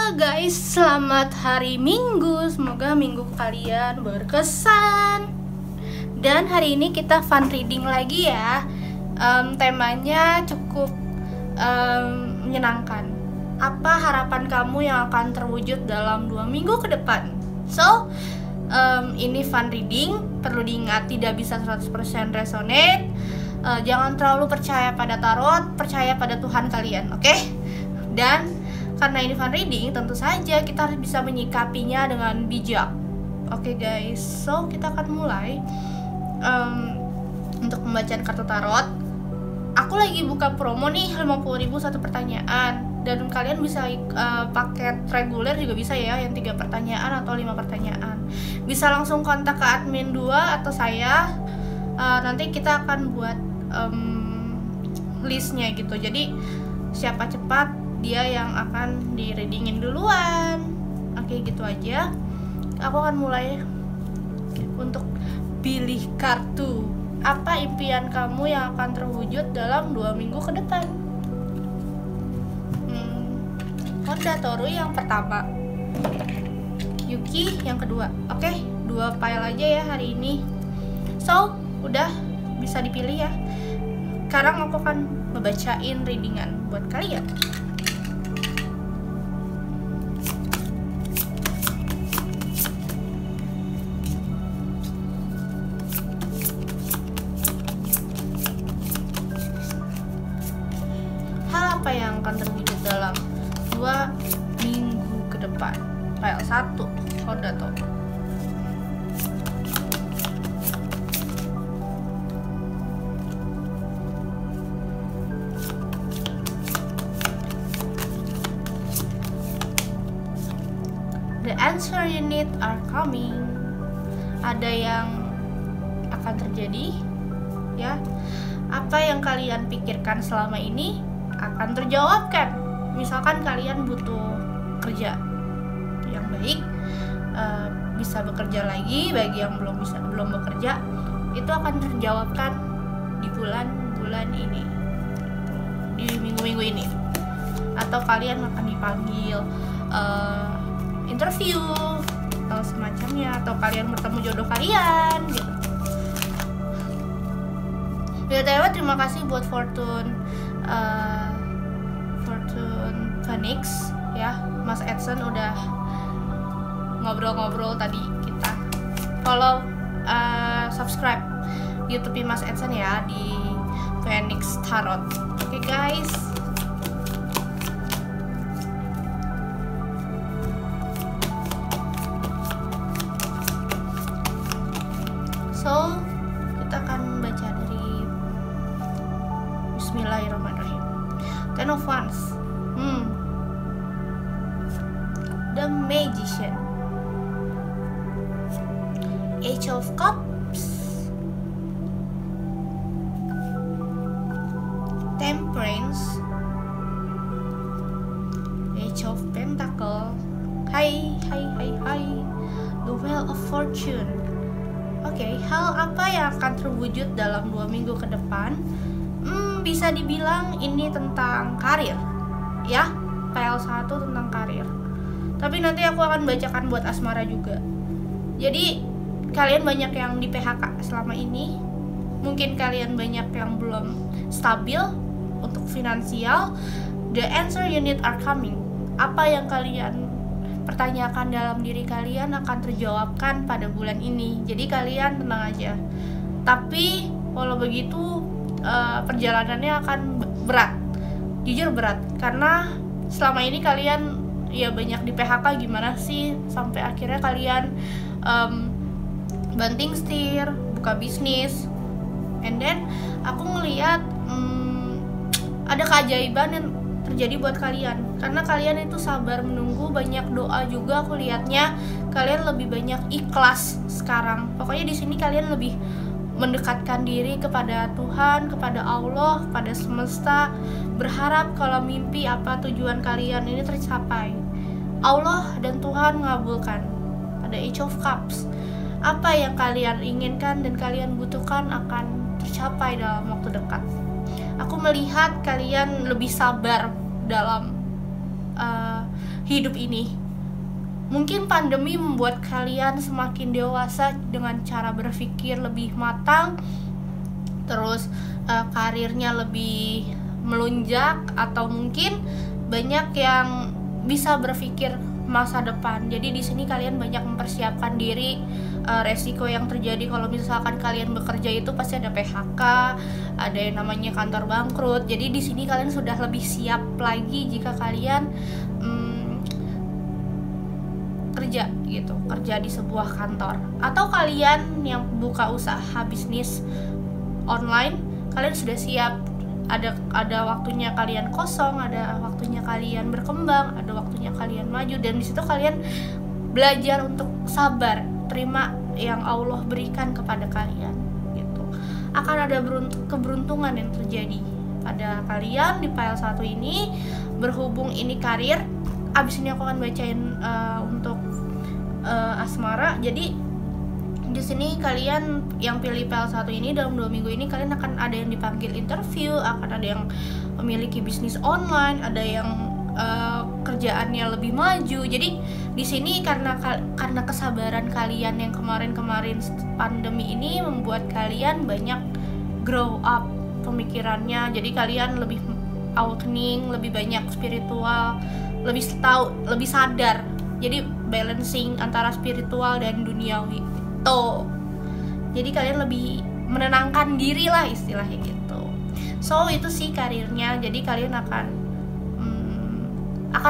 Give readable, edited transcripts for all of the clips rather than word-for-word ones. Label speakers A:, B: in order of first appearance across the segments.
A: Halo guys, selamat hari Minggu. Semoga minggu kalian berkesan. Dan hari ini kita fun reading lagi ya. Temanya cukup menyenangkan. Apa harapan kamu yang akan terwujud dalam 2 minggu ke depan? So, ini fun reading. Perlu diingat tidak bisa 100% resonate. Jangan terlalu percaya pada tarot, percaya pada Tuhan kalian, oke? Dan karena ini fun reading, tentu saja kita harus bisa menyikapinya dengan bijak. Oke guys, so kita akan mulai. Untuk pembacaan kartu tarot, aku lagi buka promo nih 50.000 satu pertanyaan. Dan kalian bisa paket reguler juga bisa ya, yang 3 pertanyaan atau 5 pertanyaan. Bisa langsung kontak ke admin 2 atau saya. Nanti kita akan buat listnya gitu. Jadi siapa cepat dia yang akan di readingin duluan. Oke, gitu aja. Aku akan mulai untuk pilih kartu. Apa impian kamu yang akan terwujud dalam 2 minggu ke depan? Honda Toru yang pertama, Yuki yang kedua. Oke, 2 file aja ya hari ini. So, udah bisa dipilih ya. Sekarang aku akan ngebacain readingan buat kalian. Apa yang akan terwujud dalam 2 minggu ke depan? File 1, Honda Toru. The answer you need are coming. Ada yang akan terjadi ya. Apa yang kalian pikirkan selama ini akan terjawabkan. Misalkan kalian butuh kerja yang baik, bisa bekerja lagi. Bagi yang belum bekerja, itu akan terjawabkan di bulan-bulan ini, di minggu-minggu ini. Atau kalian akan dipanggil interview atau semacamnya, atau kalian bertemu jodoh kalian gitu. BTW terima kasih buat Fortune Phoenix ya, Mas Edson udah ngobrol-ngobrol tadi. Kita follow, subscribe YouTube Mas Edson ya di Phoenix Tarot. Oke guys, so kita akan baca dari Bismillahirrahmanirrahim. Ten of Wands, The Magician, Age of Cups, Temperance, Age of Pentacle, The Wheel of Fortune. Oke, hal apa yang akan terwujud dalam 2 minggu ke depan? Bisa dibilang ini tentang karir ya. File 1 tentang karir, tapi nanti aku akan bacakan buat asmara juga. Jadi kalian banyak yang di PHK selama ini, mungkin kalian banyak yang belum stabil untuk finansial. The answer you need are coming. Apa yang kalian pertanyakan dalam diri kalian akan terjawabkan pada bulan ini. Jadi kalian tenang aja. Tapi walau begitu perjalanannya akan berat, jujur berat, karena selama ini kalian ya banyak di PHK. Gimana sih sampai akhirnya kalian banting setir, buka bisnis. And then aku ngelihat ada keajaiban yang terjadi buat kalian, karena kalian itu sabar menunggu, banyak doa juga. Aku lihatnya kalian lebih banyak ikhlas sekarang. Pokoknya di sini kalian lebih mendekatkan diri kepada Tuhan, kepada Allah, kepada semesta, berharap kalau mimpi apa tujuan kalian ini tercapai. Allah dan Tuhan mengabulkan. Pada Age of Cups, apa yang kalian inginkan dan kalian butuhkan akan tercapai dalam waktu dekat. Aku melihat kalian lebih sabar dalam hidup ini. Mungkin pandemi membuat kalian semakin dewasa dengan cara berpikir lebih matang, terus karirnya lebih melunjak, atau mungkin banyak yang bisa berpikir masa depan. Jadi di sini kalian banyak mempersiapkan diri. Resiko yang terjadi kalau misalkan kalian bekerja itu pasti ada PHK, ada yang namanya kantor bangkrut. Jadi di sini kalian sudah lebih siap lagi jika kalian kerja gitu, kerja di sebuah kantor, atau kalian yang buka usaha bisnis online, kalian sudah siap. Ada waktunya kalian kosong, ada waktunya kalian berkembang, ada waktunya kalian maju, dan di situ kalian belajar untuk sabar, terima yang Allah berikan kepada kalian gitu. Akan ada keberuntungan yang terjadi pada kalian di file 1 ini. Berhubung ini karir, abis ini aku akan bacain untuk asmara. Jadi di sini kalian yang pilih file 1 ini dalam 2 minggu ini kalian akan ada yang dipanggil interview, akan ada yang memiliki bisnis online, ada yang kerjaannya lebih maju. Jadi di sini karena kesabaran kalian yang kemarin pandemi ini membuat kalian banyak grow up pemikirannya. Jadi kalian lebih awakening, lebih banyak spiritual, lebih tahu, lebih sadar. Jadi balancing antara spiritual dan duniawi itu. Jadi kalian lebih menenangkan diri lah istilahnya gitu. So itu sih karirnya. Jadi kalian akan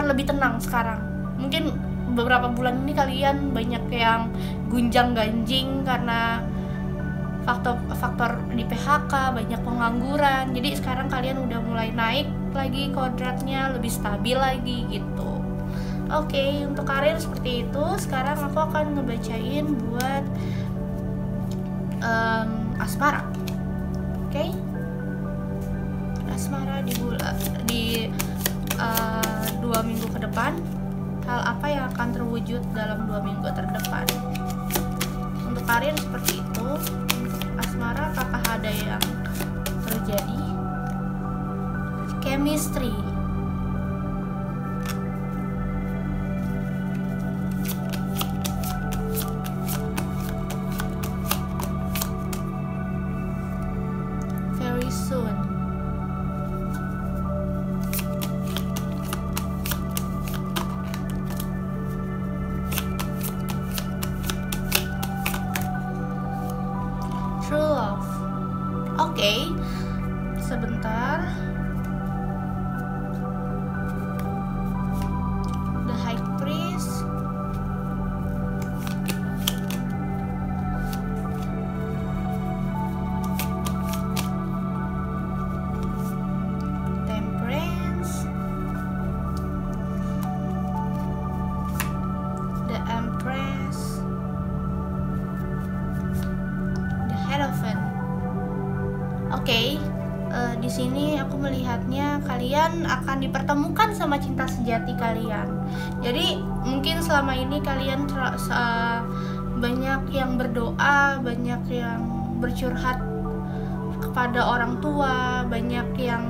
A: lebih tenang sekarang. Mungkin beberapa bulan ini kalian banyak yang gunjang-ganjing karena faktor di PHK, banyak pengangguran. Jadi sekarang kalian udah mulai naik lagi kodratnya, lebih stabil lagi gitu. Oke, untuk karir seperti itu. Sekarang aku akan ngebacain buat asmara. Oke. Asmara di 2 minggu ke depan. Hal apa yang akan terwujud dalam 2 minggu terdepan? Untuk karir seperti itu. Untuk asmara, apakah ada yang terjadi? Chemistry. Very soon. True love. Oke, sebentar. The High Priest. Temperance. The Empress. The Hierophant. Oke, di sini aku melihatnya kalian akan dipertemukan sama cinta sejati kalian. Jadi mungkin selama ini kalian banyak yang berdoa, banyak yang bercurhat kepada orang tua, banyak yang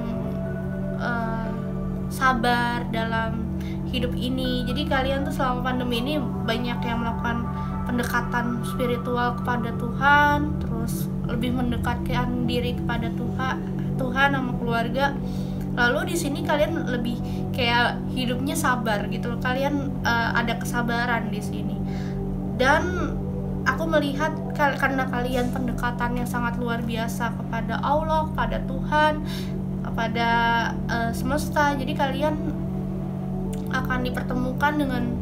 A: sabar dalam hidup ini. Jadi kalian tuh selama pandemi ini banyak yang melakukan pendekatan spiritual kepada Tuhan, terus lebih mendekatkan diri kepada Tuhan sama keluarga. Lalu di sini kalian lebih kayak hidupnya sabar gitu. Kalian ada kesabaran di sini. Dan aku melihat karena kalian pendekatannya sangat luar biasa kepada Allah, kepada Tuhan, kepada semesta. Jadi kalian akan dipertemukan dengan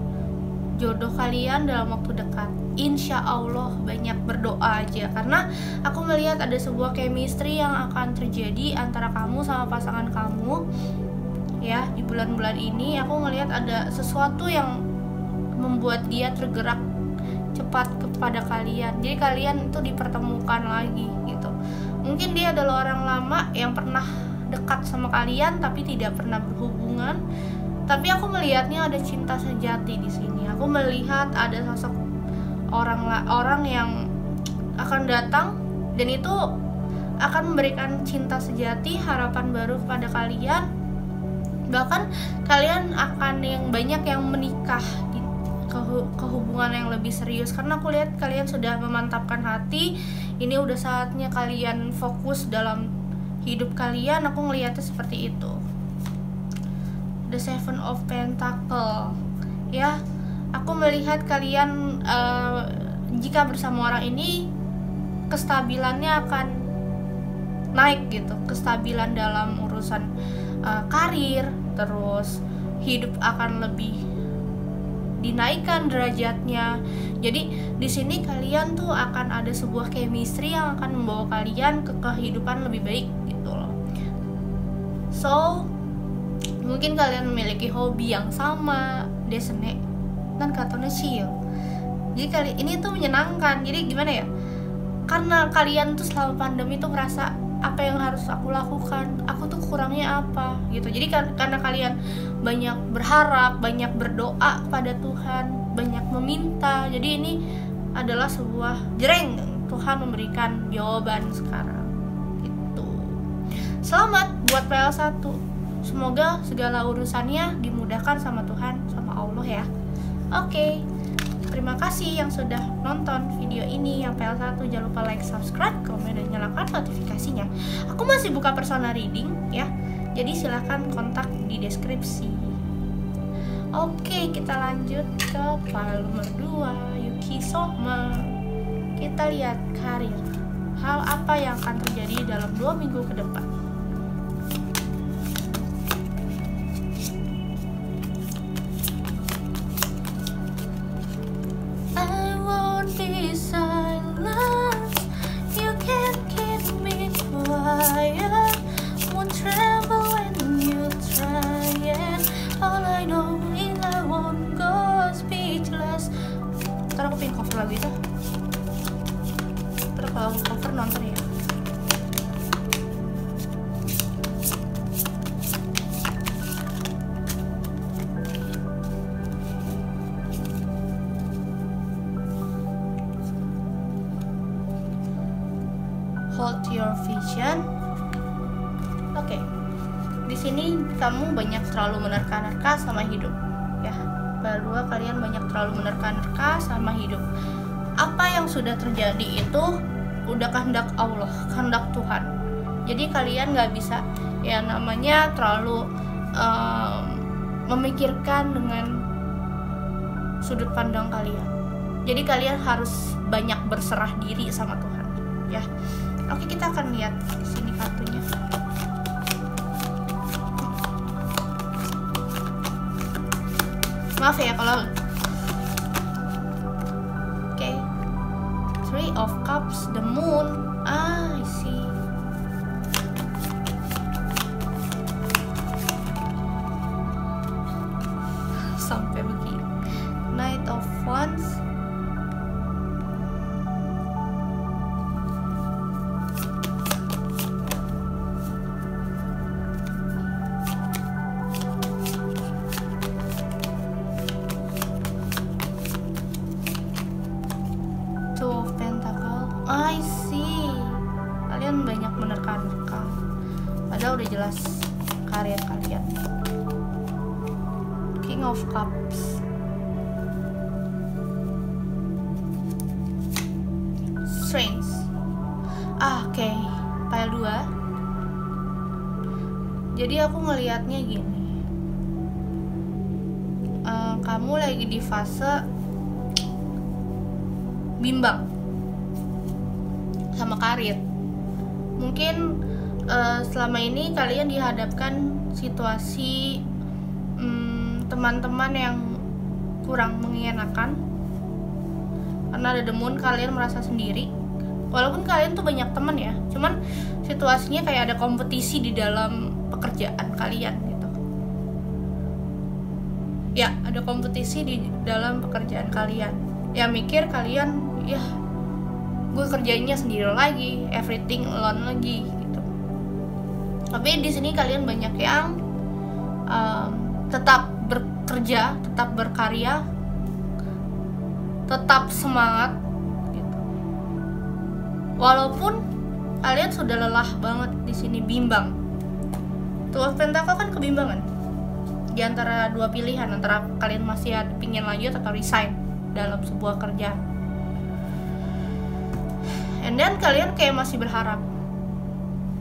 A: jodoh kalian dalam waktu dekat. Insya Allah, banyak berdoa aja, karena aku melihat ada sebuah chemistry yang akan terjadi antara kamu sama pasangan kamu ya di bulan-bulan ini. Aku ngelihat ada sesuatu yang membuat dia tergerak cepat kepada kalian. Jadi kalian itu dipertemukan lagi gitu. Mungkin dia adalah orang lama yang pernah dekat sama kalian tapi tidak pernah berhubungan. Tapi aku melihatnya ada cinta sejati di sini. Aku melihat ada sosok orang yang akan datang, dan itu akan memberikan cinta sejati, harapan baru kepada kalian. Bahkan kalian akan banyak yang menikah di kehubungan yang lebih serius, karena aku lihat kalian sudah memantapkan hati. Ini udah saatnya kalian fokus dalam hidup kalian. Aku ngelihatnya seperti itu. The Seven of Pentacle, ya. Aku melihat kalian jika bersama orang ini kestabilannya akan naik gitu, kestabilan dalam urusan karir, terus hidup akan lebih dinaikkan derajatnya. Jadi di sini kalian tuh akan ada sebuah chemistry yang akan membawa kalian ke kehidupan lebih baik gitu loh. So mungkin kalian memiliki hobi yang sama, desene dan katanya chill. Jadi kali ini tuh menyenangkan. Jadi gimana ya? Karena kalian tuh selama pandemi tuh ngerasa apa yang harus aku lakukan, aku tuh kurangnya apa gitu. Jadi karena kalian banyak berharap, banyak berdoa kepada Tuhan, banyak meminta, jadi ini adalah sebuah jreng, Tuhan memberikan jawaban sekarang gitu. Selamat buat PL1, semoga segala urusannya dimudahkan sama Tuhan, sama Allah ya. Oke. Terima kasih yang sudah nonton video ini. Yang PL1 jangan lupa like, subscribe, komen, dan nyalakan notifikasinya. Aku masih buka personal reading ya, jadi silahkan kontak di deskripsi. Oke, kita lanjut ke file nomor 2, Yuki Sohma. Kita lihat karir. Hal apa yang akan terjadi dalam 2 minggu ke depan? Ntar aku pengen cover lagu itu. Terus kalau aku cover nonton ya. Hold your vision. Oke. Di sini kamu banyak terlalu menerka-nerka sama hidup, ya. Kedua, kalian banyak terlalu menerka-nerka sama hidup. Apa yang sudah terjadi itu udah kehendak Allah, kehendak Tuhan. Jadi kalian nggak bisa yang namanya terlalu memikirkan dengan sudut pandang kalian. Jadi kalian harus banyak berserah diri sama Tuhan, ya. Oke, kita akan lihat di sini kartunya. Maaf ya kalau oke. Three of Cups, the Moon. I see. Sampai begini. Knight of Wands. I see. Kalian banyak menerka-nerka. Padahal udah jelas karir kalian. King of Cups. Strength. Oke. Pile 2. Jadi aku ngelihatnya gini. Kamu lagi di fase bimbang sama karir. Mungkin selama ini kalian dihadapkan situasi teman-teman yang kurang mengenakan. Karena ada the Moon, kalian merasa sendiri. Walaupun kalian tuh banyak teman ya, cuman situasinya kayak ada kompetisi di dalam pekerjaan kalian gitu. Ya, ada kompetisi di dalam pekerjaan kalian. Ya mikir kalian, ya gue kerjainnya sendiri lagi, everything alone lagi gitu. Tapi di sini kalian banyak yang tetap bekerja, tetap berkarya, tetap semangat gitu. Walaupun kalian sudah lelah banget di sini, bimbang. Tuh Pentacle kan kebimbangan. di antara dua pilihan, antara kalian masih pingin lanjut atau resign dalam sebuah kerjaan. And then kalian kayak masih berharap.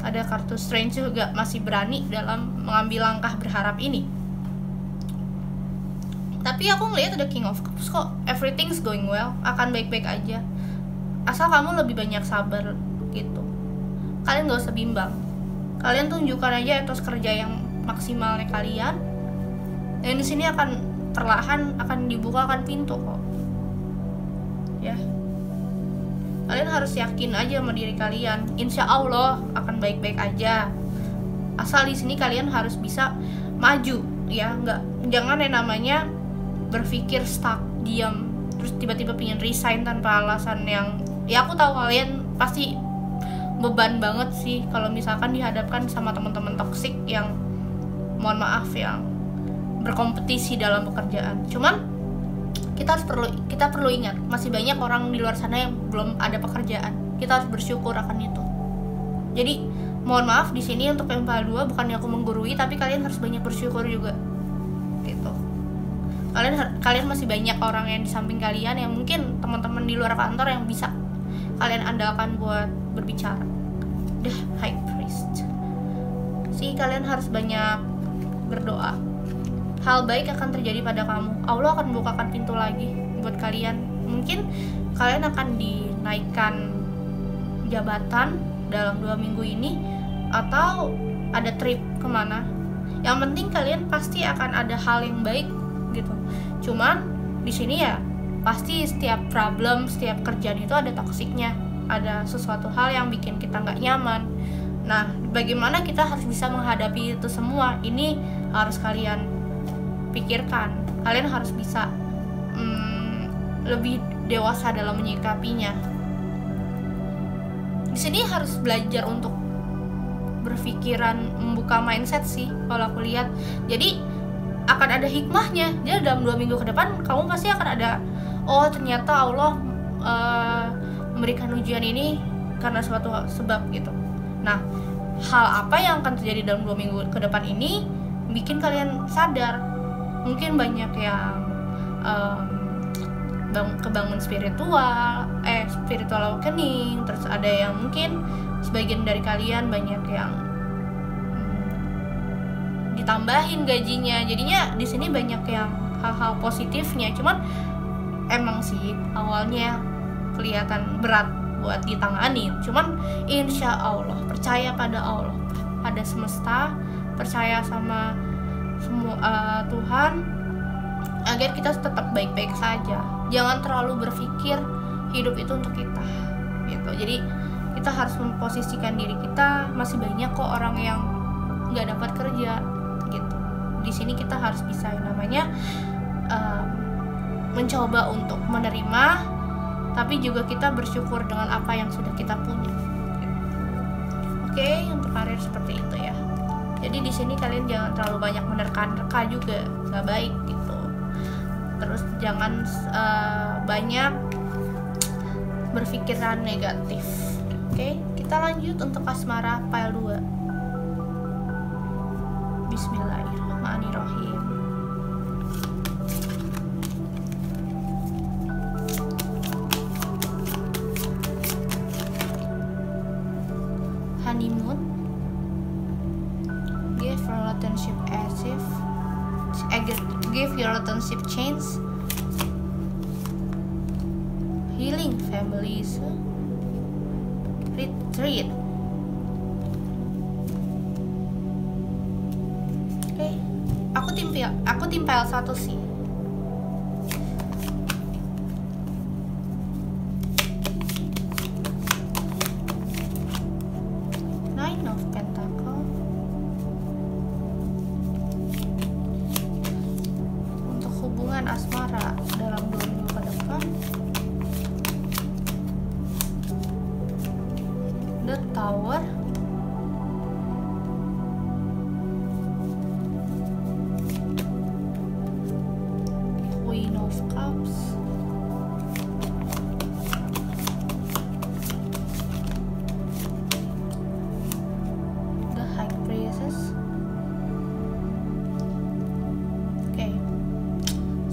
A: Ada kartu Strange juga, masih berani dalam mengambil langkah berharap ini. Tapi aku ngelihat ada King of Cups kok, everything's going well, akan baik-baik aja. Asal kamu lebih banyak sabar gitu. Kalian gak usah bimbang. Kalian tunjukkan aja etos kerja yang maksimalnya kalian. Dan di sini akan perlahan akan dibukakan pintu kok. Ya. Kalian harus yakin aja sama diri kalian. Insya Allah akan baik-baik aja. Asal di sini kalian harus bisa maju, ya. Jangan yang namanya berpikir stuck, diam, terus tiba-tiba pengen resign tanpa alasan yang, ya aku tahu kalian pasti beban banget sih kalau misalkan dihadapkan sama teman-teman toksik yang, mohon maaf, yang berkompetisi dalam pekerjaan. Cuman kita perlu ingat, masih banyak orang di luar sana yang belum ada pekerjaan. Kita harus bersyukur akan itu. Jadi mohon maaf di sini untuk MPL 2 bukannya aku menggurui, tapi kalian harus banyak bersyukur juga gitu. Kalian masih banyak orang yang di samping kalian yang mungkin teman-teman di luar kantor yang bisa kalian andalkan buat berbicara. The High Priest. Kalian harus banyak berdoa. Hal baik akan terjadi pada kamu. Allah akan membukakan pintu lagi buat kalian. Mungkin kalian akan dinaikkan jabatan dalam 2 minggu ini, atau ada trip kemana. Yang penting kalian pasti akan ada hal yang baik gitu. Cuman di sini ya pasti setiap problem, setiap kerjaan itu ada toksiknya, ada sesuatu hal yang bikin kita nggak nyaman. Nah, bagaimana kita harus bisa menghadapi itu semua? Ini harus kalian pikirkan. Kalian harus bisa lebih dewasa dalam menyikapinya. Di sini harus belajar untuk berpikiran, membuka mindset sih kalau aku lihat. Jadi akan ada hikmahnya. Jadi dalam 2 minggu ke depan kamu pasti akan ada, oh ternyata Allah memberikan ujian ini karena suatu sebab gitu. Nah, hal apa yang akan terjadi dalam 2 minggu ke depan ini bikin kalian sadar. Mungkin banyak yang kebangun spiritual awakening. Terus ada yang mungkin sebagian dari kalian banyak yang ditambahin gajinya. Jadinya di sini banyak yang hal-hal positifnya. Cuman emang sih awalnya kelihatan berat buat ditanganin. Cuman insya Allah, percaya pada Allah, pada semesta, percaya sama Tuhan, agar kita tetap baik-baik saja. Jangan terlalu berpikir hidup itu untuk kita gitu. Jadi kita harus memposisikan diri kita. Masih banyak kok orang yang nggak dapat kerja gitu. Di sini kita harus bisa yang namanya mencoba untuk menerima, tapi juga kita bersyukur dengan apa yang sudah kita punya gitu. Oke, untuk karir seperti itu ya. Jadi di sini kalian jangan terlalu banyak menerka-nerka juga, nggak baik gitu. Terus jangan banyak berpikiran negatif. Oke, kita lanjut untuk asmara file 2. Bismillahirrahmanirrahim. Honeymoon. Give your relationship chance. Healing families. Retreat. Oke, aku timpel satu sih. Nine of Pentacles. Asmara dalam 2 minggu ke depan. The Tower. Queen of Cups. The High Priestess.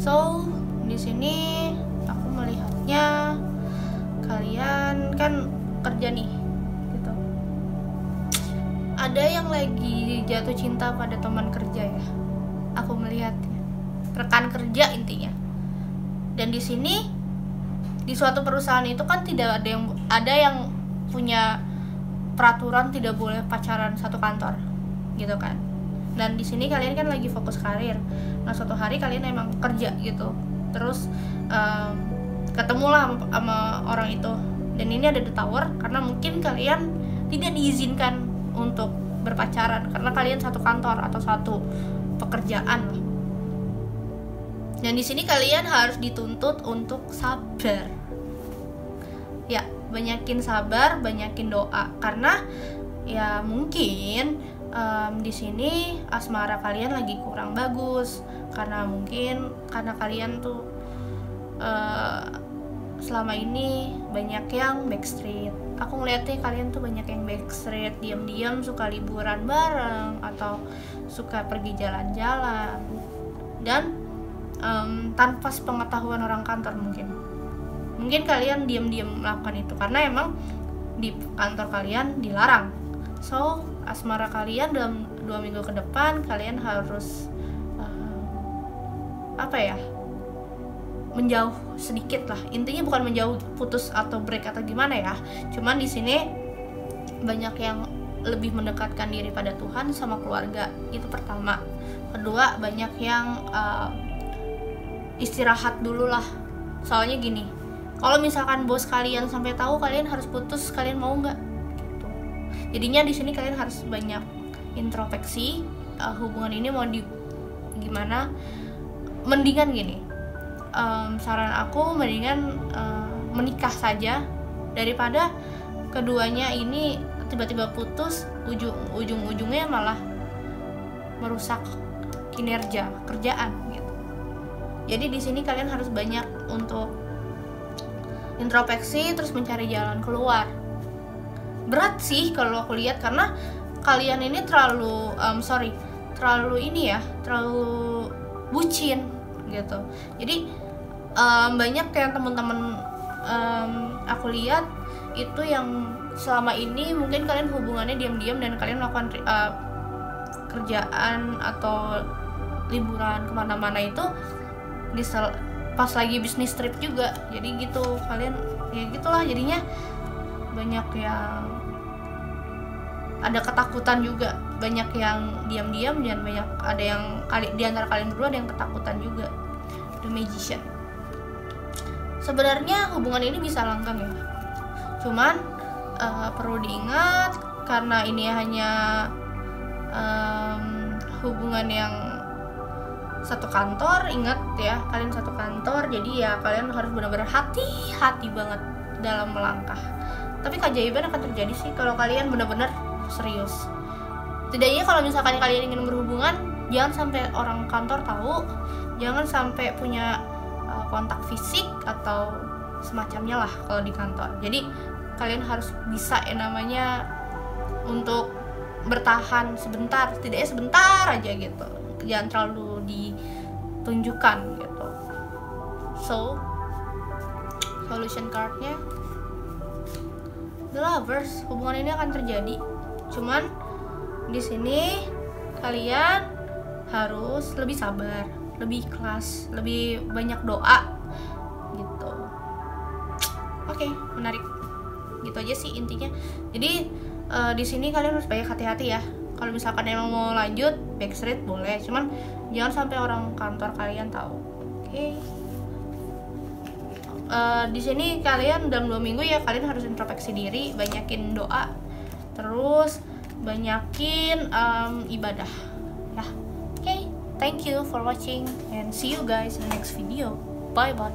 A: So di sini aku melihatnya kalian kan kerja nih gitu, ada yang lagi jatuh cinta pada teman kerja ya, aku melihatnya rekan kerja intinya. Dan di sini di suatu perusahaan itu kan tidak ada yang punya peraturan tidak boleh pacaran satu kantor gitu kan. Dan di sini kalian kan lagi fokus karir. Nah suatu hari kalian emang kerja gitu, terus ketemulah sama orang itu. Dan ini ada the tower karena mungkin kalian tidak diizinkan untuk berpacaran karena kalian satu kantor atau satu pekerjaan. Dan di sini kalian harus dituntut untuk sabar. Ya, banyakin sabar, banyakin doa karena ya mungkin di sini asmara kalian lagi kurang bagus karena kalian tuh selama ini banyak yang backstreet. Aku ngeliatnya kalian tuh banyak yang backstreet, diam-diam suka liburan bareng atau suka pergi jalan-jalan dan tanpa sepengetahuan orang kantor. Mungkin kalian diam-diam melakukan itu karena emang di kantor kalian dilarang. So asmara kalian dalam 2 minggu ke depan kalian harus menjauh sedikit lah. Intinya bukan menjauh putus atau break atau gimana ya, cuman di sini banyak yang lebih mendekatkan diri pada Tuhan sama keluarga, itu pertama. Kedua, banyak yang istirahat dulu lah. Soalnya gini, kalau misalkan bos kalian sampai tahu kalian harus putus, kalian mau nggak? Gitu. Jadinya di sini kalian harus banyak introspeksi. Hubungan ini mau gimana? Mendingan gini. Saran aku mendingan menikah saja daripada keduanya ini tiba-tiba putus, ujung-ujungnya malah merusak kinerja kerjaan gitu. Jadi di sini kalian harus banyak untuk introspeksi terus mencari jalan keluar. Berat sih kalau aku lihat karena kalian ini terlalu bucin gitu. Jadi banyak kayak teman-teman aku lihat itu yang selama ini mungkin kalian hubungannya diam-diam dan kalian melakukan kerjaan atau liburan kemana-mana itu pas lagi bisnis trip juga. Jadi gitu kalian ya gitulah, jadinya banyak yang ada ketakutan juga, banyak yang diam-diam dan ada yang di antara kalian berdua ada yang ketakutan juga. The Magician. Sebenarnya hubungan ini bisa langgeng ya, cuman perlu diingat karena ini hanya hubungan yang satu kantor. Ingat ya, kalian satu kantor, jadi ya kalian harus benar-benar hati-hati banget dalam melangkah. Tapi keajaiban akan terjadi sih kalau kalian benar-benar serius. Tidaknya kalau misalkan kalian ingin berhubungan, jangan sampai orang kantor tahu, jangan sampai punya kontak fisik atau semacamnya lah kalau di kantor. Jadi kalian harus bisa namanya untuk bertahan sebentar, setidaknya sebentar aja gitu, jangan terlalu ditunjukkan gitu. So solution cardnya The Lovers. Hubungan ini akan terjadi, cuman di sini kalian harus lebih sabar, lebih ikhlas, lebih banyak doa gitu. Oke, menarik. Gitu aja sih intinya. Jadi di sini kalian harus banyak hati-hati ya. Kalau misalkan emang mau lanjut backstreet boleh, cuman jangan sampai orang kantor kalian tahu. Oke. Di sini kalian dalam 2 minggu ya kalian harus introspeksi diri, banyakin doa, terus banyakin ibadah. Ya. Oke. Thank you for watching and see you guys in the next video. Bye bye.